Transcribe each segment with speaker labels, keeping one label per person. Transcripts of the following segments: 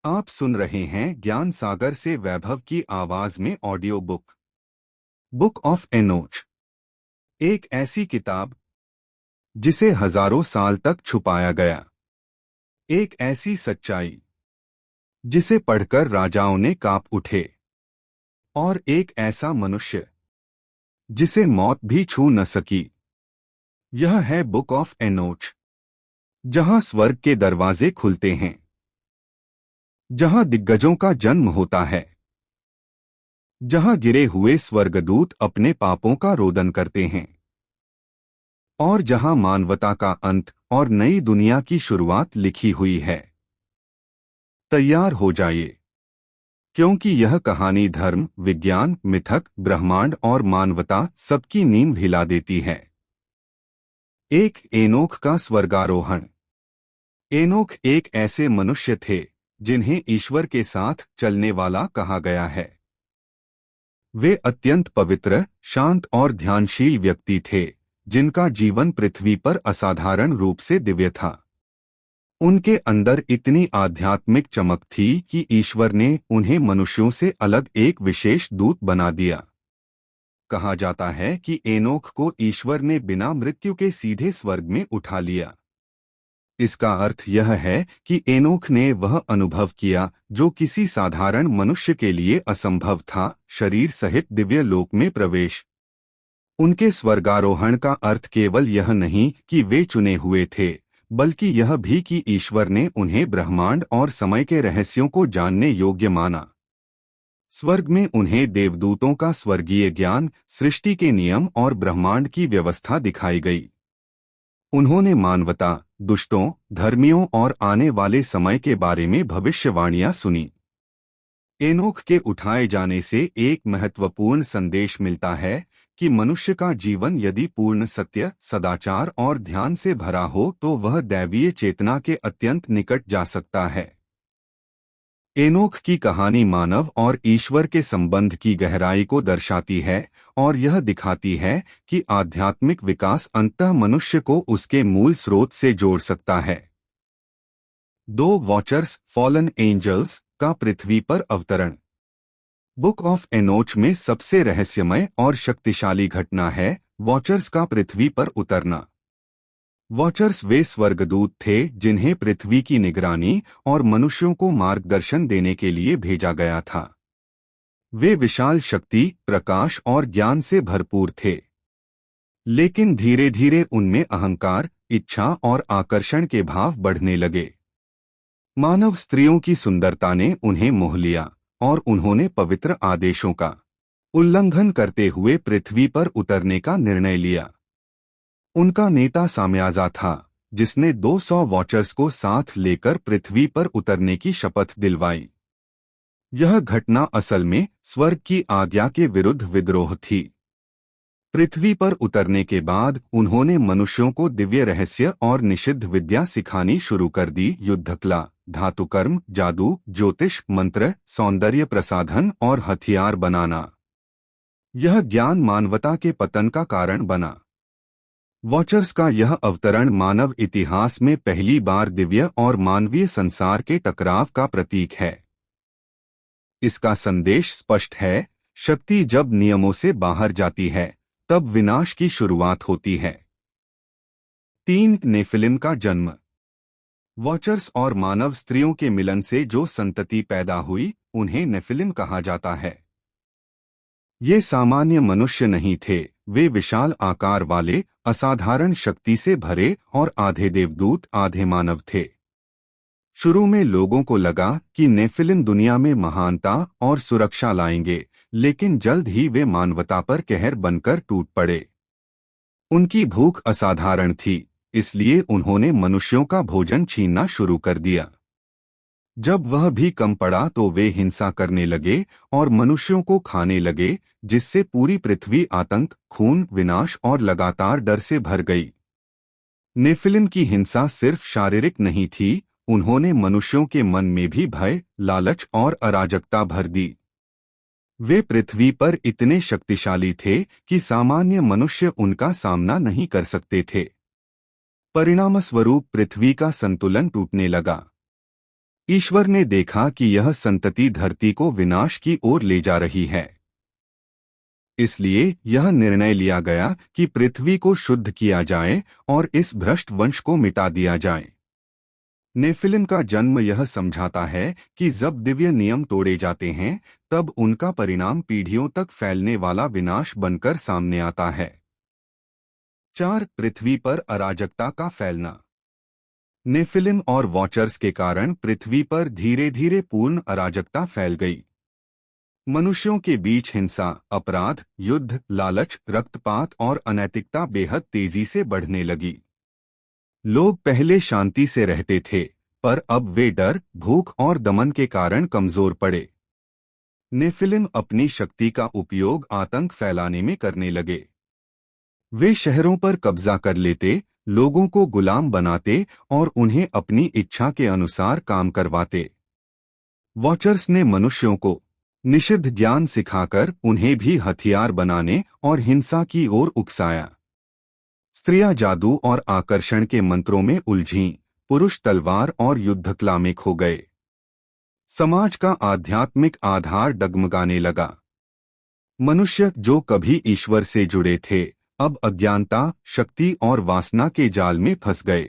Speaker 1: आप सुन रहे हैं ज्ञान सागर से वैभव की आवाज में ऑडियो बुक बुक ऑफ एनोच। एक ऐसी किताब जिसे हजारों साल तक छुपाया गया। एक ऐसी सच्चाई जिसे पढ़कर राजाओं ने कांप उठे। और एक ऐसा मनुष्य जिसे मौत भी छू न सकी। यह है बुक ऑफ एनोच, जहां स्वर्ग के दरवाजे खुलते हैं, जहां दिग्गजों का जन्म होता है, जहां गिरे हुए स्वर्गदूत अपने पापों का रोदन करते हैं, और जहां मानवता का अंत और नई दुनिया की शुरुआत लिखी हुई है। तैयार हो जाइए, क्योंकि यह कहानी धर्म, विज्ञान, मिथक, ब्रह्मांड और मानवता सबकी नींव हिला देती है। एक एनोख का स्वर्गारोहण। एनोख एक ऐसे मनुष्य थे जिन्हें ईश्वर के साथ चलने वाला कहा गया है। वे अत्यंत पवित्र, शांत और ध्यानशील व्यक्ति थे, जिनका जीवन पृथ्वी पर असाधारण रूप से दिव्य था। उनके अंदर इतनी आध्यात्मिक चमक थी कि ईश्वर ने उन्हें मनुष्यों से अलग एक विशेष दूत बना दिया। कहा जाता है कि एनोख को ईश्वर ने बिना मृत्यु के सीधे स्वर्ग में उठा लिया। इसका अर्थ यह है कि एनोख ने वह अनुभव किया जो किसी साधारण मनुष्य के लिए असंभव था, शरीर सहित दिव्य लोक में प्रवेश। उनके स्वर्गारोहण का अर्थ केवल यह नहीं कि वे चुने हुए थे, बल्कि यह भी कि ईश्वर ने उन्हें ब्रह्मांड और समय के रहस्यों को जानने योग्य माना। स्वर्ग में उन्हें देवदूतों का स्वर्गीय ज्ञान, सृष्टि के नियम और ब्रह्मांड की व्यवस्था दिखाई गई। उन्होंने मानवता, दुष्टों, धर्मियों और आने वाले समय के बारे में भविष्यवाणियां सुनी। एनोख के उठाए जाने से एक महत्वपूर्ण संदेश मिलता है कि मनुष्य का जीवन यदि पूर्ण सत्य, सदाचार और ध्यान से भरा हो तो वह दैवीय चेतना के अत्यंत निकट जा सकता है। एनोख की कहानी मानव और ईश्वर के संबंध की गहराई को दर्शाती है और यह दिखाती है कि आध्यात्मिक विकास अंततः मनुष्य को उसके मूल स्रोत से जोड़ सकता है। दो वॉचर्स, फॉलन एंजल्स का पृथ्वी पर अवतरण। बुक ऑफ एनोच में सबसे रहस्यमय और शक्तिशाली घटना है वॉचर्स का पृथ्वी पर उतरना। वॉचर्स वे स्वर्गदूत थे जिन्हें पृथ्वी की निगरानी और मनुष्यों को मार्गदर्शन देने के लिए भेजा गया था। वे विशाल शक्ति, प्रकाश और ज्ञान से भरपूर थे, लेकिन धीरे धीरे उनमें अहंकार, इच्छा और आकर्षण के भाव बढ़ने लगे। मानव स्त्रियों की सुंदरता ने उन्हें मोह लिया और उन्होंने पवित्र आदेशों का उल्लंघन करते हुए पृथ्वी पर उतरने का निर्णय लिया। उनका नेता साम्याजा था, जिसने 200 वॉचर्स को साथ लेकर पृथ्वी पर उतरने की शपथ दिलवाई। यह घटना असल में स्वर्ग की आज्ञा के विरुद्ध विद्रोह थी। पृथ्वी पर उतरने के बाद उन्होंने मनुष्यों को दिव्य रहस्य और निषिद्ध विद्या सिखानी शुरू कर दी। युद्धकला, धातुकर्म, जादू, ज्योतिष, मंत्र, सौंदर्य प्रसाधन और हथियार बनाना। यह ज्ञान मानवता के पतन का कारण बना। वॉचर्स का यह अवतरण मानव इतिहास में पहली बार दिव्य और मानवीय संसार के टकराव का प्रतीक है। इसका संदेश स्पष्ट है, शक्ति जब नियमों से बाहर जाती है तब विनाश की शुरुआत होती है। 3 नेफिलिम का जन्म। वॉचर्स और मानव स्त्रियों के मिलन से जो संतति पैदा हुई उन्हें नेफिलिम कहा जाता है। ये सामान्य मनुष्य नहीं थे, वे विशाल आकार वाले, असाधारण शक्ति से भरे और आधे देवदूत आधे मानव थे। शुरू में लोगों को लगा कि नेफिलिम दुनिया में महानता और सुरक्षा लाएंगे, लेकिन जल्द ही वे मानवता पर कहर बनकर टूट पड़े। उनकी भूख असाधारण थी, इसलिए उन्होंने मनुष्यों का भोजन छीनना शुरू कर दिया। जब वह भी कम पड़ा तो वे हिंसा करने लगे और मनुष्यों को खाने लगे, जिससे पूरी पृथ्वी आतंक, खून, विनाश और लगातार डर से भर गई। नेफिलिम की हिंसा सिर्फ शारीरिक नहीं थी, उन्होंने मनुष्यों के मन में भी भय, लालच और अराजकता भर दी। वे पृथ्वी पर इतने शक्तिशाली थे कि सामान्य मनुष्य उनका सामना नहीं कर सकते थे। परिणामस्वरूप पृथ्वी का संतुलन टूटने लगा। ईश्वर ने देखा कि यह संतति धरती को विनाश की ओर ले जा रही है। इसलिए यह निर्णय लिया गया कि पृथ्वी को शुद्ध किया जाए और इस भ्रष्ट वंश को मिटा दिया जाए। नेफिलिम का जन्म यह समझाता है कि जब दिव्य नियम तोड़े जाते हैं, तब उनका परिणाम पीढ़ियों तक फैलने वाला विनाश बनकर सामने आता है। 4. पृथ्वी पर अराजकता का फैलना। नेफिलिम और वॉचर्स के कारण पृथ्वी पर धीरे धीरे पूर्ण अराजकता फैल गई। मनुष्यों के बीच हिंसा, अपराध, युद्ध, लालच, रक्तपात और अनैतिकता बेहद तेजी से बढ़ने लगी। लोग पहले शांति से रहते थे, पर अब वे डर, भूख और दमन के कारण कमजोर पड़े। नेफिलिम अपनी शक्ति का उपयोग आतंक फैलाने में करने लगे। वे शहरों पर कब्जा कर लेते, लोगों को गुलाम बनाते और उन्हें अपनी इच्छा के अनुसार काम करवाते। वॉचर्स ने मनुष्यों को निषिद्ध ज्ञान सिखाकर उन्हें भी हथियार बनाने और हिंसा की ओर उकसाया। स्त्रियां जादू और आकर्षण के मंत्रों में उलझीं, पुरुष तलवार और युद्धकला में खो गए। समाज का आध्यात्मिक आधार डगमगाने लगा। मनुष्य जो कभी ईश्वर से जुड़े थे, अब अज्ञानता, शक्ति और वासना के जाल में फंस गए।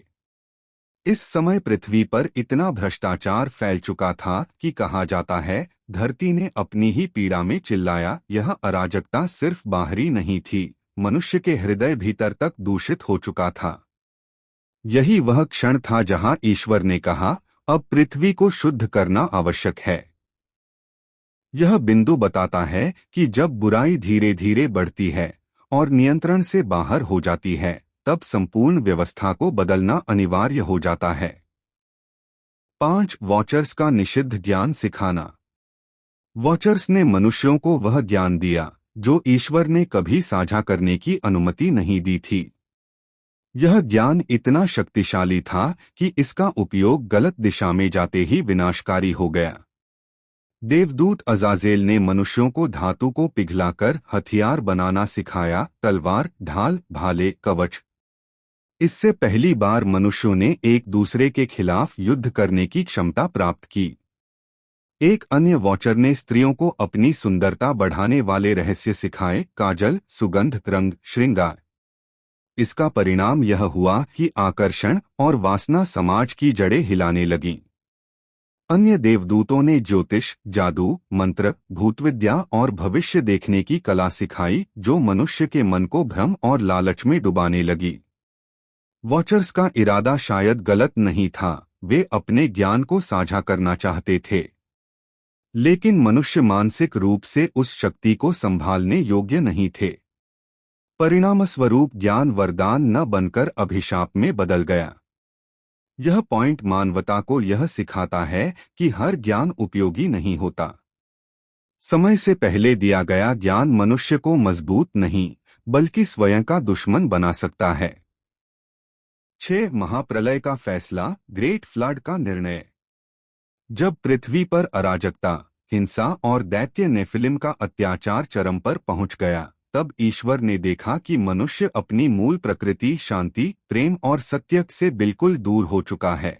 Speaker 1: इस समय पृथ्वी पर इतना भ्रष्टाचार फैल चुका था कि कहा जाता है, धरती ने अपनी ही पीड़ा में चिल्लाया। यह अराजकता सिर्फ बाहरी नहीं थी, मनुष्य के हृदय भीतर तक दूषित हो चुका था। यही वह क्षण था जहां ईश्वर ने कहा, अब पृथ्वी को शुद्ध करना आवश्यक है। यह बिंदु बताता है कि जब बुराई धीरे धीरे बढ़ती है और नियंत्रण से बाहर हो जाती है, तब संपूर्ण व्यवस्था को बदलना अनिवार्य हो जाता है। 5. वॉचर्स का निषिद्ध ज्ञान सिखाना। वॉचर्स ने मनुष्यों को वह ज्ञान दिया जो ईश्वर ने कभी साझा करने की अनुमति नहीं दी थी। यह ज्ञान इतना शक्तिशाली था कि इसका उपयोग गलत दिशा में जाते ही विनाशकारी हो गया। देवदूत अजाजेल ने मनुष्यों को धातु को पिघलाकर हथियार बनाना सिखाया, तलवार, ढाल, भाले, कवच। इससे पहली बार मनुष्यों ने एक दूसरे के खिलाफ युद्ध करने की क्षमता प्राप्त की। एक अन्य वॉचर ने स्त्रियों को अपनी सुंदरता बढ़ाने वाले रहस्य सिखाए, काजल, सुगंध, रंग, श्रृंगार। इसका परिणाम यह हुआ कि आकर्षण और वासना समाज की जड़ें हिलाने लगीं। अन्य देवदूतों ने ज्योतिष, जादू, मंत्र, भूतविद्या और भविष्य देखने की कला सिखाई, जो मनुष्य के मन को भ्रम और लालच में डुबाने लगी। वॉचर्स का इरादा शायद गलत नहीं था, वे अपने ज्ञान को साझा करना चाहते थे, लेकिन मनुष्य मानसिक रूप से उस शक्ति को संभालने योग्य नहीं थे। परिणामस्वरूप ज्ञान वरदान न बनकर अभिशाप में बदल गया। यह पॉइंट मानवता को यह सिखाता है कि हर ज्ञान उपयोगी नहीं होता। समय से पहले दिया गया ज्ञान मनुष्य को मजबूत नहीं, बल्कि स्वयं का दुश्मन बना सकता है। 6. महाप्रलय का फैसला, ग्रेट फ्लड का निर्णय। जब पृथ्वी पर अराजकता, हिंसा और दैत्य नेफिलिम का अत्याचार चरम पर पहुंच गया, तब ईश्वर ने देखा कि मनुष्य अपनी मूल प्रकृति शांति, प्रेम और सत्य से बिल्कुल दूर हो चुका है।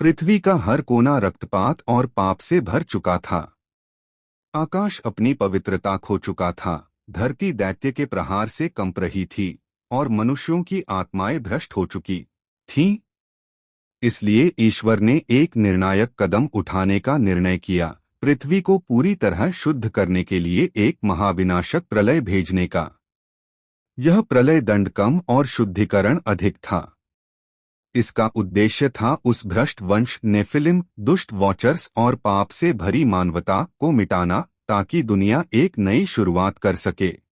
Speaker 1: पृथ्वी का हर कोना रक्तपात और पाप से भर चुका था। आकाश अपनी पवित्रता खो चुका था, धरती दैत्य के प्रहार से कंप रही थी और मनुष्यों की आत्माएं भ्रष्ट हो चुकी थीं। इसलिए ईश्वर ने एक निर्णायक कदम उठाने का निर्णय किया, पृथ्वी को पूरी तरह शुद्ध करने के लिए एक महाविनाशक प्रलय भेजने का। यह प्रलय दंड कम और शुद्धिकरण अधिक था। इसका उद्देश्य था उस भ्रष्ट वंश नेफिलिम, दुष्ट वॉचर्स और पाप से भरी मानवता को मिटाना, ताकि दुनिया एक नई शुरुआत कर सके।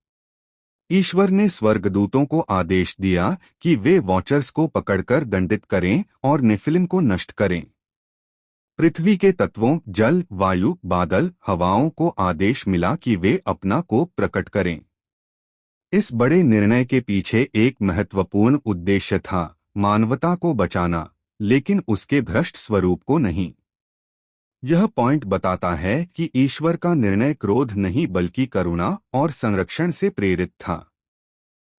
Speaker 1: ईश्वर ने स्वर्गदूतों को आदेश दिया कि वे वॉचर्स को पकड़कर दंडित करें और नेफिलिम को नष्ट करें। पृथ्वी के तत्वों जल, वायु, बादल, हवाओं को आदेश मिला कि वे अपना कोप प्रकट करें। इस बड़े निर्णय के पीछे एक महत्वपूर्ण उद्देश्य था, मानवता को बचाना, लेकिन उसके भ्रष्ट स्वरूप को नहीं। यह पॉइंट बताता है कि ईश्वर का निर्णय क्रोध नहीं बल्कि करुणा और संरक्षण से प्रेरित था।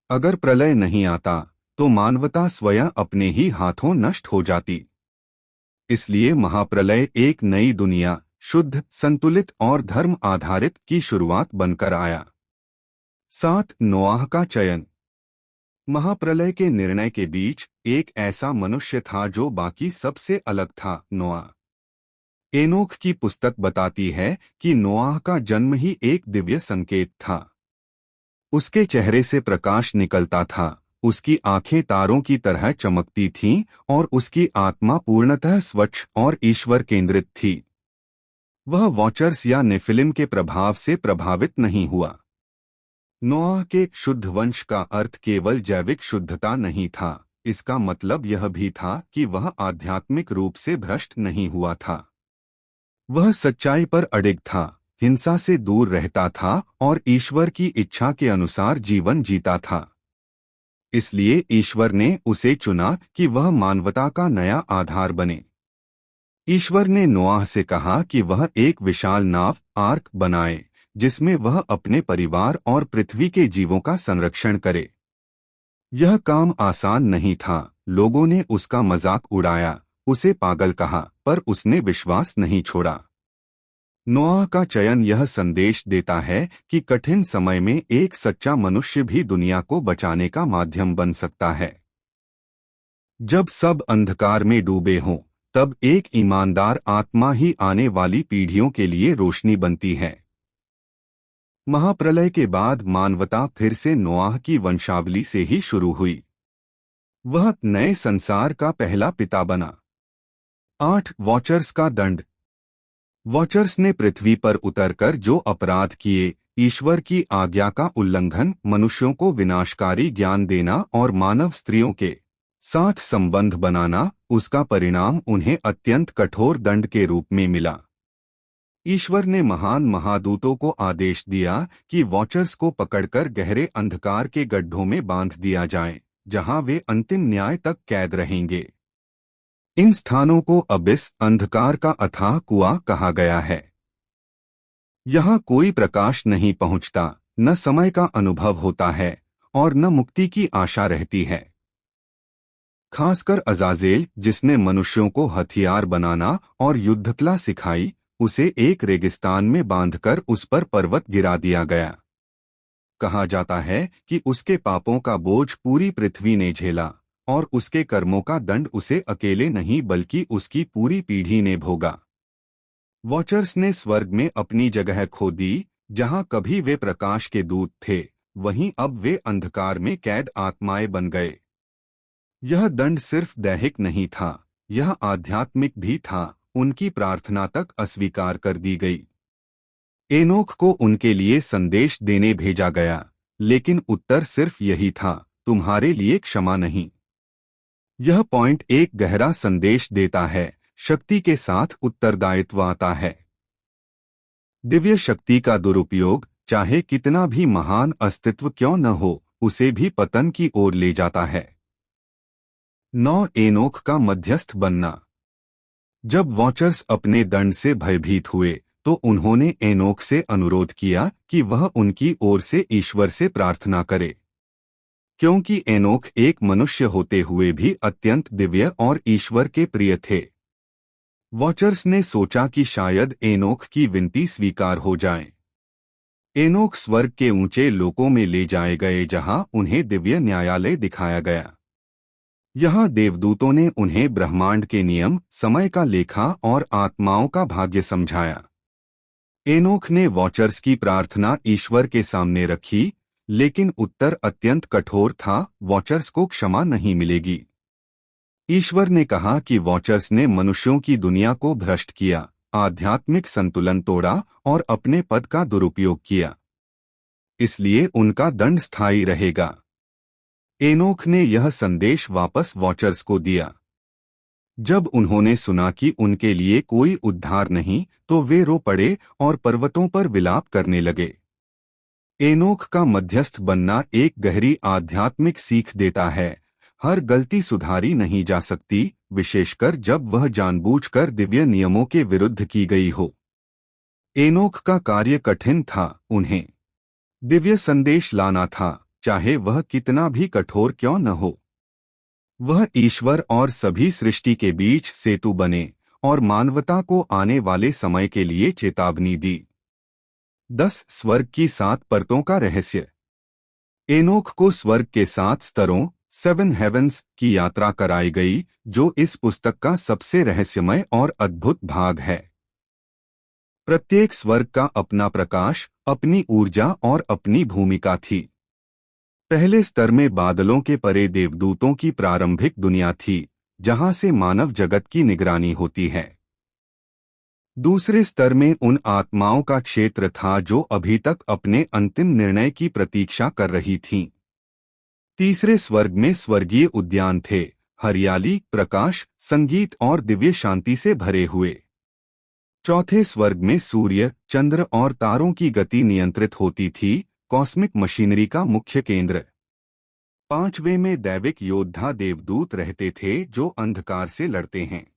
Speaker 1: अगर प्रलय नहीं आता तो मानवता स्वयं अपने ही हाथों नष्ट हो जाती। इसलिए महाप्रलय एक नई दुनिया, शुद्ध, संतुलित और धर्म आधारित की शुरुआत बनकर आया। 7. नोआह का चयन। महाप्रलय के निर्णय के बीच एक ऐसा मनुष्य था जो बाकी सबसे अलग था, नोआह। एनोख की पुस्तक बताती है कि नोआह का जन्म ही एक दिव्य संकेत था। उसके चेहरे से प्रकाश निकलता था, उसकी आंखें तारों की तरह चमकती थीं और उसकी आत्मा पूर्णतः स्वच्छ और ईश्वर केंद्रित थी। वह वॉचर्स या नेफिलिम के प्रभाव से प्रभावित नहीं हुआ। नोआह के शुद्ध वंश का अर्थ केवल जैविक शुद्धता नहीं था, इसका मतलब यह भी था कि वह आध्यात्मिक रूप से भ्रष्ट नहीं हुआ था। वह सच्चाई पर अडिग था, हिंसा से दूर रहता था और ईश्वर की इच्छा के अनुसार जीवन जीता था। इसलिए ईश्वर ने उसे चुना कि वह मानवता का नया आधार बने। ईश्वर ने नोआह से कहा कि वह एक विशाल नाव, आर्क बनाए, जिसमें वह अपने परिवार और पृथ्वी के जीवों का संरक्षण करे। यह काम आसान नहीं था, लोगों ने उसका मजाक उड़ाया, उसे पागल कहा, पर उसने विश्वास नहीं छोड़ा। नोआह का चयन यह संदेश देता है कि कठिन समय में एक सच्चा मनुष्य भी दुनिया को बचाने का माध्यम बन सकता है। जब सब अंधकार में डूबे हों, तब एक ईमानदार आत्मा ही आने वाली पीढ़ियों के लिए रोशनी बनती है। महाप्रलय के बाद मानवता फिर से नोआह की वंशावली से ही शुरू हुई। वह नए संसार का पहला पिता बना। 8. वॉचर्स का दंड। वॉचर्स ने पृथ्वी पर उतरकर जो अपराध किए, ईश्वर की आज्ञा का उल्लंघन, मनुष्यों को विनाशकारी ज्ञान देना और मानव स्त्रियों के साथ संबंध बनाना, उसका परिणाम उन्हें अत्यंत कठोर दंड के रूप में मिला। ईश्वर ने महान महादूतों को आदेश दिया कि वॉचर्स को पकड़कर गहरे अंधकार के गड्ढों में बांध दिया जाए, जहां वे अंतिम न्याय तक कैद रहेंगे। इन स्थानों को अबिस, अंधकार का अथाह कुआं कहा गया है। यहाँ कोई प्रकाश नहीं पहुँचता, न समय का अनुभव होता है और न मुक्ति की आशा रहती है। खासकर अजाजेल, जिसने मनुष्यों को हथियार बनाना और युद्धकला सिखाई, उसे एक रेगिस्तान में बांधकर उस पर पर्वत गिरा दिया गया। कहा जाता है कि उसके पापों का बोझ पूरी पृथ्वी ने झेला और उसके कर्मों का दंड उसे अकेले नहीं बल्कि उसकी पूरी पीढ़ी ने भोगा। वॉचर्स ने स्वर्ग में अपनी जगह खो दी, जहां कभी वे प्रकाश के दूत थे, वहीं अब वे अंधकार में कैद आत्माएं बन गए। यह दंड सिर्फ दैहिक नहीं था, यह आध्यात्मिक भी था। उनकी प्रार्थना तक अस्वीकार कर दी गई। एनोख को उनके लिए संदेश देने भेजा गया, लेकिन उत्तर सिर्फ यही था, तुम्हारे लिए क्षमा नहीं। यह पॉइंट एक गहरा संदेश देता है, शक्ति के साथ उत्तरदायित्व आता है। दिव्य शक्ति का दुरुपयोग, चाहे कितना भी महान अस्तित्व क्यों न हो, उसे भी पतन की ओर ले जाता है। 9. एनोख का मध्यस्थ बनना। जब वॉचर्स अपने दंड से भयभीत हुए, तो उन्होंने एनोख से अनुरोध किया कि वह उनकी ओर से ईश्वर से प्रार्थना करे। क्योंकि एनोख एक मनुष्य होते हुए भी अत्यंत दिव्य और ईश्वर के प्रिय थे। वॉचर्स ने सोचा कि शायद एनोख की विनती स्वीकार हो जाए। एनोख स्वर्ग के ऊंचे लोकों में ले जाए गए, जहां उन्हें दिव्य न्यायालय दिखाया गया। यहाँ देवदूतों ने उन्हें ब्रह्मांड के नियम, समय का लेखा और आत्माओं का भाग्य समझाया। एनोख ने वॉचर्स की प्रार्थना ईश्वर के सामने रखी, लेकिन उत्तर अत्यंत कठोर था, वॉचर्स को क्षमा नहीं मिलेगी। ईश्वर ने कहा कि वॉचर्स ने मनुष्यों की दुनिया को भ्रष्ट किया, आध्यात्मिक संतुलन तोड़ा और अपने पद का दुरुपयोग किया, इसलिए उनका दंड स्थायी रहेगा। एनोख ने यह संदेश वापस वॉचर्स को दिया। जब उन्होंने सुना कि उनके लिए कोई उद्धार नहीं, तो वे रो पड़े और पर्वतों पर विलाप करने लगे। एनोख का मध्यस्थ बनना एक गहरी आध्यात्मिक सीख देता है, हर गलती सुधारी नहीं जा सकती, विशेषकर जब वह जानबूझकर दिव्य नियमों के विरुद्ध की गई हो। एनोख का कार्य कठिन था, उन्हें दिव्य संदेश लाना था, चाहे वह कितना भी कठोर क्यों न हो। वह ईश्वर और सभी सृष्टि के बीच सेतु बने और मानवता को आने वाले समय के लिए चेतावनी दी। 10 स्वर्ग की 7 परतों का रहस्य। एनोख को स्वर्ग के 7 स्तरों 7 हेवंस की यात्रा कराई गई, जो इस पुस्तक का सबसे रहस्यमय और अद्भुत भाग है। प्रत्येक स्वर्ग का अपना प्रकाश, अपनी ऊर्जा और अपनी भूमिका थी। पहले स्तर में बादलों के परे देवदूतों की प्रारंभिक दुनिया थी, जहां से मानव जगत की निगरानी होती है। दूसरे स्तर में उन आत्माओं का क्षेत्र था जो अभी तक अपने अंतिम निर्णय की प्रतीक्षा कर रही थीं। तीसरे स्वर्ग में स्वर्गीय उद्यान थे, हरियाली, प्रकाश, संगीत और दिव्य शांति से भरे हुए। चौथे स्वर्ग में सूर्य, चंद्र और तारों की गति नियंत्रित होती थी, कॉस्मिक मशीनरी का मुख्य केंद्र। पांचवें में दैविक योद्धा देवदूत रहते थे जो अंधकार से लड़ते हैं।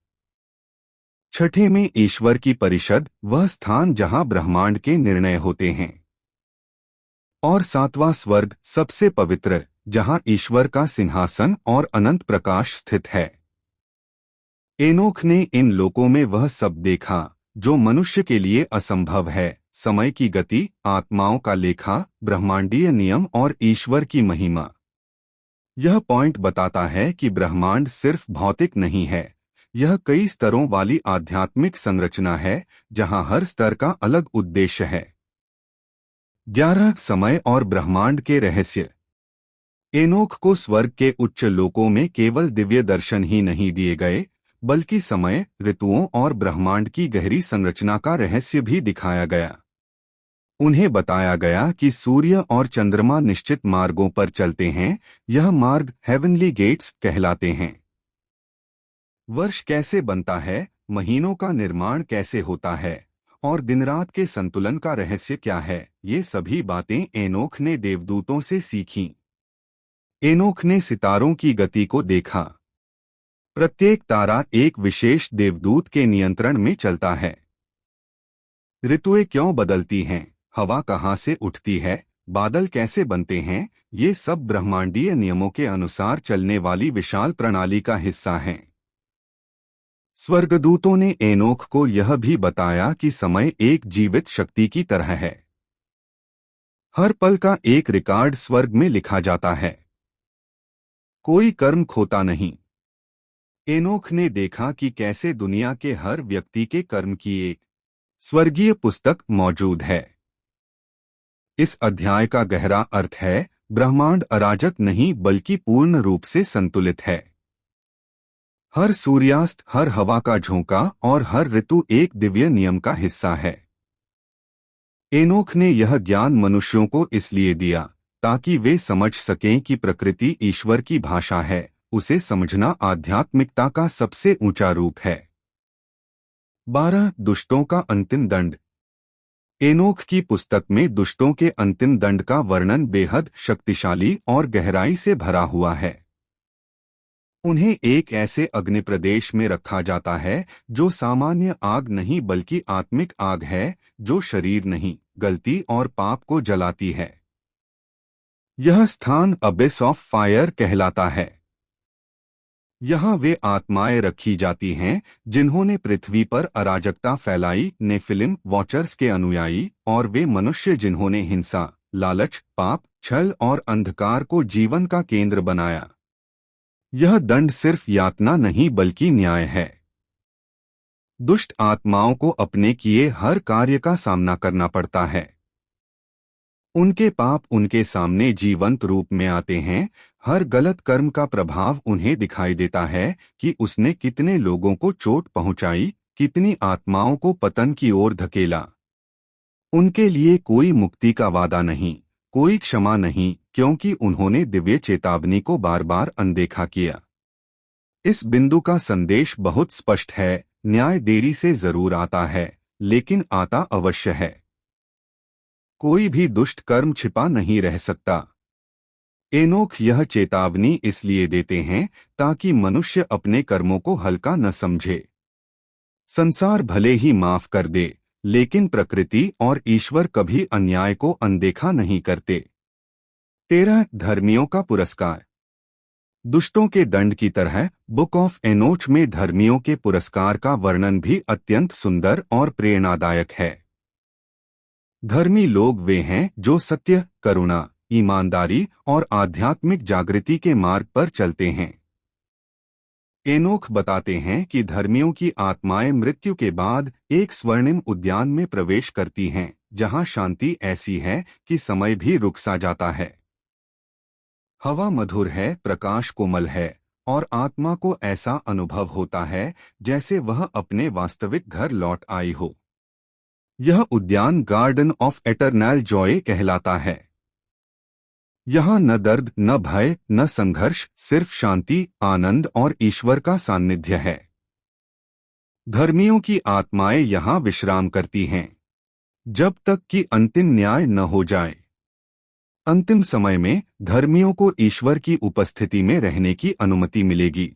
Speaker 1: छठे में ईश्वर की परिषद, वह स्थान जहां ब्रह्मांड के निर्णय होते हैं। और सातवां स्वर्ग सबसे पवित्र, जहां ईश्वर का सिंहासन और अनंत प्रकाश स्थित है। एनोख ने इन लोकों में वह सब देखा जो मनुष्य के लिए असंभव है, समय की गति, आत्माओं का लेखा, ब्रह्मांडीय नियम और ईश्वर की महिमा। यह पॉइंट बताता है कि ब्रह्मांड सिर्फ भौतिक नहीं है, यह कई स्तरों वाली आध्यात्मिक संरचना है, जहां हर स्तर का अलग उद्देश्य है। 11 समय और ब्रह्मांड के रहस्य। एनोख को स्वर्ग के उच्च लोकों में केवल दिव्य दर्शन ही नहीं दिए गए, बल्कि समय, ऋतुओं और ब्रह्मांड की गहरी संरचना का रहस्य भी दिखाया गया। उन्हें बताया गया कि सूर्य और चंद्रमा निश्चित मार्गों पर चलते हैं, यह मार्ग हेवनली गेट्स कहलाते हैं। वर्ष कैसे बनता है, महीनों का निर्माण कैसे होता है और दिन-रात के संतुलन का रहस्य क्या है, ये सभी बातें एनोख ने देवदूतों से सीखीं। एनोख ने सितारों की गति को देखा। प्रत्येक तारा एक विशेष देवदूत के नियंत्रण में चलता है। ऋतुएं क्यों बदलती हैं, हवा कहाँ से उठती है, बादल कैसे बनते हैं, ये सब ब्रह्मांडीय नियमों के अनुसार चलने वाली विशाल प्रणाली का हिस्सा हैं। स्वर्गदूतों ने एनोख को यह भी बताया कि समय एक जीवित शक्ति की तरह है। हर पल का एक रिकॉर्ड स्वर्ग में लिखा जाता है। कोई कर्म खोता नहीं। एनोख ने देखा कि कैसे दुनिया के हर व्यक्ति के कर्म की एक स्वर्गीय पुस्तक मौजूद है। इस अध्याय का गहरा अर्थ है, ब्रह्मांड अराजक नहीं बल्कि पूर्ण रूप से संतुलित है। हर सूर्यास्त, हर हवा का झोंका और हर ऋतु एक दिव्य नियम का हिस्सा है। एनोख ने यह ज्ञान मनुष्यों को इसलिए दिया ताकि वे समझ सकें कि प्रकृति ईश्वर की भाषा है, उसे समझना आध्यात्मिकता का सबसे ऊंचा रूप है। 12 दुष्टों का अंतिम दंड। एनोख की पुस्तक में दुष्टों के अंतिम दंड का वर्णन बेहद शक्तिशाली और गहराई से भरा हुआ है। उन्हें एक ऐसे अग्नि प्रदेश में रखा जाता है जो सामान्य आग नहीं बल्कि आत्मिक आग है, जो शरीर नहीं, गलती और पाप को जलाती है। यह स्थान अबिस ऑफ फायर कहलाता है। यहाँ वे आत्माएं रखी जाती हैं जिन्होंने पृथ्वी पर अराजकता फैलाई, नेफिलिम वॉचर्स के अनुयायी, और वे मनुष्य जिन्होंने हिंसा, लालच, पाप, छल और अंधकार को जीवन का केंद्र बनाया। यह दंड सिर्फ यातना नहीं बल्कि न्याय है। दुष्ट आत्माओं को अपने किए हर कार्य का सामना करना पड़ता है। उनके पाप उनके सामने जीवंत रूप में आते हैं। हर गलत कर्म का प्रभाव उन्हें दिखाई देता है कि उसने कितने लोगों को चोट पहुंचाई, कितनी आत्माओं को पतन की ओर धकेला। उनके लिए कोई मुक्ति का वादा नहीं, कोई क्षमा नहीं, क्योंकि उन्होंने दिव्य चेतावनी को बार बार अनदेखा किया। इस बिंदु का संदेश बहुत स्पष्ट है, न्याय देरी से जरूर आता है, लेकिन आता अवश्य है। कोई भी दुष्ट कर्म छिपा नहीं रह सकता। एनोख यह चेतावनी इसलिए देते हैं ताकि मनुष्य अपने कर्मों को हल्का न समझे। संसार भले ही माफ कर दे, लेकिन प्रकृति और ईश्वर कभी अन्याय को अनदेखा नहीं करते। 13 धर्मियों का पुरस्कार। दुष्टों के दंड की तरह बुक ऑफ एनोच में धर्मियों के पुरस्कार का वर्णन भी अत्यंत सुंदर और प्रेरणादायक है। धर्मी लोग वे हैं जो सत्य, करुणा, ईमानदारी और आध्यात्मिक जागृति के मार्ग पर चलते हैं। एनोख बताते हैं कि धर्मियों की आत्माएं मृत्यु के बाद एक स्वर्णिम उद्यान में प्रवेश करती हैं, जहां शांति ऐसी है कि समय भी रुक सा जाता है। हवा मधुर है, प्रकाश कोमल है और आत्मा को ऐसा अनुभव होता है जैसे वह अपने वास्तविक घर लौट आई हो। यह उद्यान गार्डन ऑफ एटर्नल जॉय कहलाता है। यहाँ न दर्द, न भय, न संघर्ष, सिर्फ शांति, आनंद और ईश्वर का सान्निध्य है। धर्मियों की आत्माएं यहाँ विश्राम करती हैं जब तक कि अंतिम न्याय न हो जाए। अंतिम समय में धर्मियों को ईश्वर की उपस्थिति में रहने की अनुमति मिलेगी।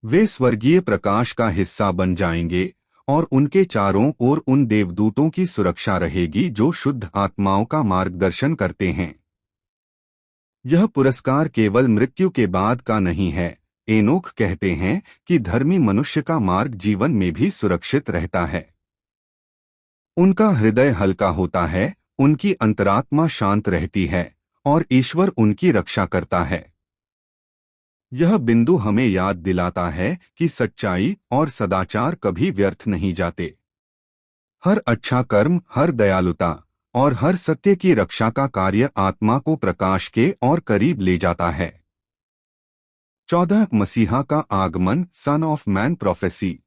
Speaker 1: वे स्वर्गीय प्रकाश का हिस्सा बन जाएंगे और उनके चारों ओर उन देवदूतों की सुरक्षा रहेगी जो शुद्ध आत्माओं का मार्गदर्शन करते हैं। यह पुरस्कार केवल मृत्यु के बाद का नहीं है। एनोख कहते हैं कि धर्मी मनुष्य का मार्ग जीवन में भी सुरक्षित रहता है। उनका हृदय हल्का होता है, उनकी अंतरात्मा शांत रहती है और ईश्वर उनकी रक्षा करता है। यह बिंदु हमें याद दिलाता है कि सच्चाई और सदाचार कभी व्यर्थ नहीं जाते। हर अच्छा कर्म, हर दयालुता और हर सत्य की रक्षा का कार्य आत्मा को प्रकाश के और करीब ले जाता है। 14 मसीहा का आगमन, Son of Man prophecy.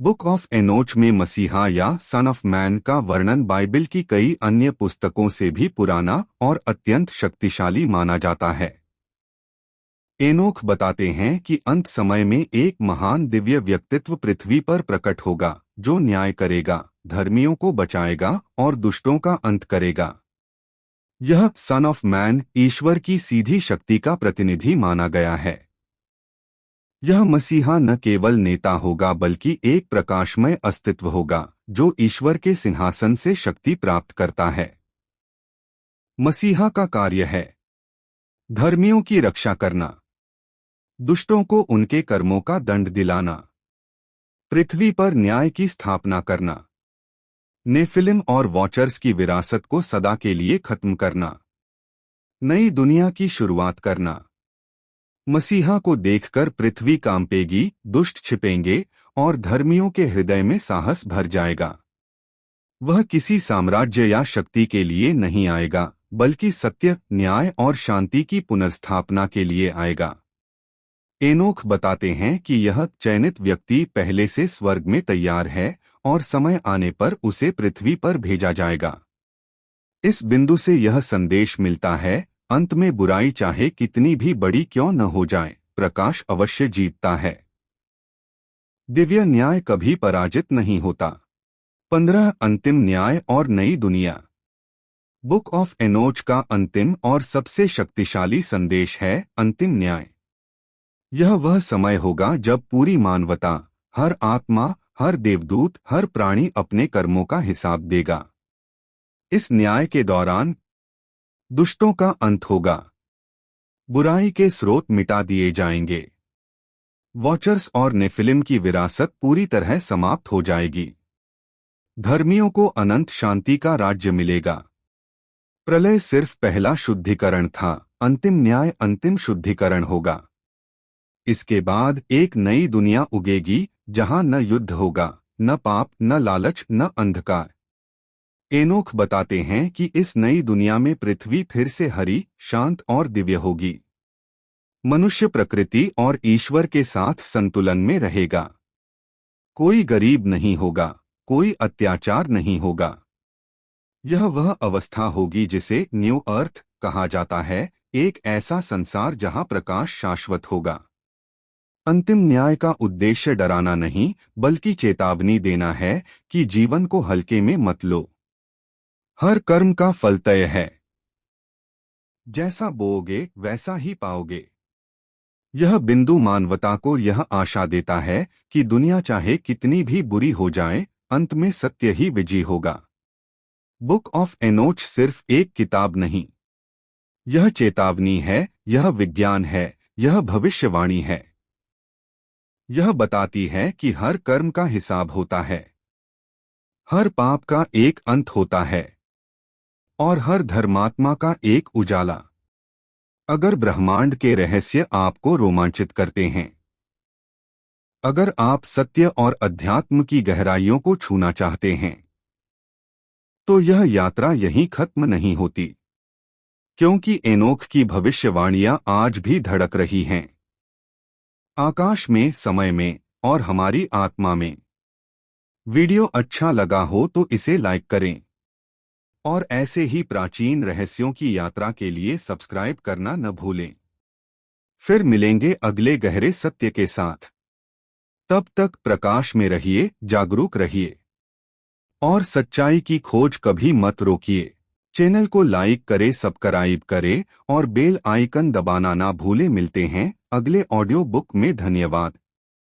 Speaker 1: Book of Enoch में मसीहा या सन ऑफ मैन का वर्णन बाइबल की कई अन्य पुस्तकों से भी पुराना और अत्यंत शक्तिशाली माना जाता है। एनोख बताते हैं कि अंत समय में एक महान दिव्य व्यक्तित्व पृथ्वी पर प्रकट होगा जो न्याय करेगा, धर्मियों को बचाएगा और दुष्टों का अंत करेगा। यह सन ऑफ मैन ईश्वर की सीधी शक्ति का प्रतिनिधि माना गया है। यह मसीहा न केवल नेता होगा बल्कि एक प्रकाशमय अस्तित्व होगा जो ईश्वर के सिंहासन से शक्ति प्राप्त करता है। मसीहा का कार्य है धर्मियों की रक्षा करना, दुष्टों को उनके कर्मों का दंड दिलाना, पृथ्वी पर न्याय की स्थापना करना, नेफिलिम और वॉचर्स की विरासत को सदा के लिए खत्म करना, नई दुनिया की शुरुआत करना। मसीहा को देखकर पृथ्वी कांपेगी, दुष्ट छिपेंगे और धर्मियों के हृदय में साहस भर जाएगा। वह किसी साम्राज्य या शक्ति के लिए नहीं आएगा बल्कि सत्य, न्याय और शांति की पुनर्स्थापना के लिए आएगा। एनोख बताते हैं कि यह चयनित व्यक्ति पहले से स्वर्ग में तैयार है और समय आने पर उसे पृथ्वी पर भेजा जाएगा। इस बिंदु से यह संदेश मिलता है, अंत में बुराई चाहे कितनी भी बड़ी क्यों न हो जाए, प्रकाश अवश्य जीतता है। दिव्य न्याय कभी पराजित नहीं होता। 15 अंतिम न्याय और नई दुनिया। बुक ऑफ एनोच का अंतिम और सबसे शक्तिशाली संदेश है अंतिम न्याय। यह वह समय होगा जब पूरी मानवता, हर आत्मा, हर देवदूत, हर प्राणी अपने कर्मों का हिसाब देगा। इस न्याय के दौरान दुष्टों का अंत होगा, बुराई के स्रोत मिटा दिए जाएंगे, वॉचर्स और नेफिलिम की विरासत पूरी तरह समाप्त हो जाएगी, धर्मियों को अनंत शांति का राज्य मिलेगा। प्रलय सिर्फ पहला शुद्धिकरण था, अंतिम न्याय अंतिम शुद्धिकरण होगा। इसके बाद एक नई दुनिया उगेगी जहां न युद्ध होगा, न पाप, न लालच, न अंधकार। एनोख बताते हैं कि इस नई दुनिया में पृथ्वी फिर से हरी, शांत और दिव्य होगी। मनुष्य प्रकृति और ईश्वर के साथ संतुलन में रहेगा। कोई गरीब नहीं होगा, कोई अत्याचार नहीं होगा। यह वह अवस्था होगी जिसे न्यू अर्थ कहा जाता है, एक ऐसा संसार जहां प्रकाश शाश्वत होगा। अंतिम न्याय का उद्देश्य डराना नहीं बल्कि चेतावनी देना है कि जीवन को हल्के में मत लो। हर कर्म का फल तय है, जैसा बोओगे वैसा ही पाओगे। यह बिंदु मानवता को यह आशा देता है कि दुनिया चाहे कितनी भी बुरी हो जाए, अंत में सत्य ही विजयी होगा। बुक ऑफ एनोच सिर्फ एक किताब नहीं, यह चेतावनी है, यह विज्ञान है, यह भविष्यवाणी है। यह बताती है कि हर कर्म का हिसाब होता है, हर पाप का एक अंत होता है और हर धर्मात्मा का एक उजाला। अगर ब्रह्मांड के रहस्य आपको रोमांचित करते हैं, अगर आप सत्य और अध्यात्म की गहराइयों को छूना चाहते हैं, तो यह यात्रा यहीं खत्म नहीं होती, क्योंकि एनोख की भविष्यवाणियां आज भी धड़क रही हैं, आकाश में, समय में और हमारी आत्मा में। वीडियो अच्छा लगा हो तो इसे लाइक करें और ऐसे ही प्राचीन रहस्यों की यात्रा के लिए सब्सक्राइब करना न भूलें। फिर मिलेंगे अगले गहरे सत्य के साथ। तब तक प्रकाश में रहिए, जागरूक रहिए और सच्चाई की खोज कभी मत रोकिए। चैनल को लाइक करें, सब्सक्राइब करें और बेल आइकन दबाना ना भूलें। मिलते हैं अगले ऑडियो बुक में। धन्यवाद।